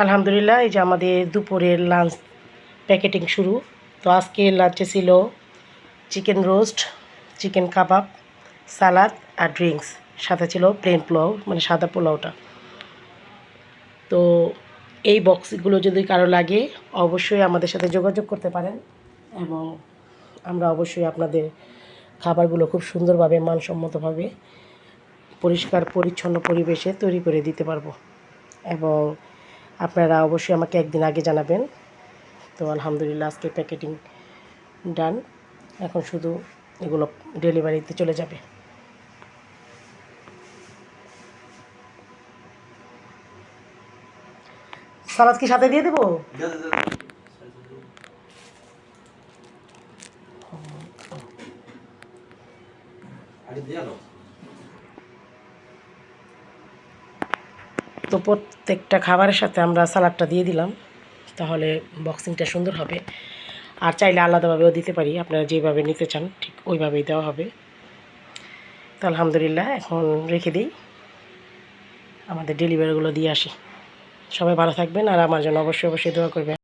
আলহামদুলিল্লাহ, এই যে আমাদের দুপুরের লাঞ্চ প্যাকেটিং শুরু। তো আজকে লাঞ্চে ছিল চিকেন রোস্ট, চিকেন কাবাব, সালাদ আর ড্রিঙ্কস। সাথে ছিল প্লেন পোলাও, মানে সাদা পোলাওটা। তো এই বক্সগুলো যদি কারো লাগে অবশ্যই আমাদের সাথে যোগাযোগ করতে পারেন, এবং আমরা অবশ্যই আপনাদের খাবারগুলো খুব সুন্দরভাবে মানসম্মতভাবে পরিষ্কার পরিচ্ছন্ন পরিবেশে তৈরি করে দিতে পারবো। এবং আপনারা অবশ্যই আমাকে একদিন আগে জানাবেন। তো আলহামদুলিল্লাহ, আজকে প্যাকেটিং ডান। এখন শুধু এগুলো ডেলিভারিতে চলে যাবে। সালাদ কি সাথে দিয়ে দেবো? তো প্রত্যেকটা খাবারের সাথে আমরা সালাদটা দিয়ে দিলাম, তাহলে বক্সিংটা সুন্দর হবে। আর চাইলে আলাদাভাবেও দিতে পারি, আপনারা যেভাবে নিতে চান ঠিক ওইভাবেই দেওয়া হবে। তো আলহামদুলিল্লাহ, এখন রেখে দিই, আমাদের ডেলিভারিগুলো দিয়ে আসি। সবাই ভালো থাকবেন, আর আমার জন্য অবশ্যই অবশ্যই দোয়া করবেন।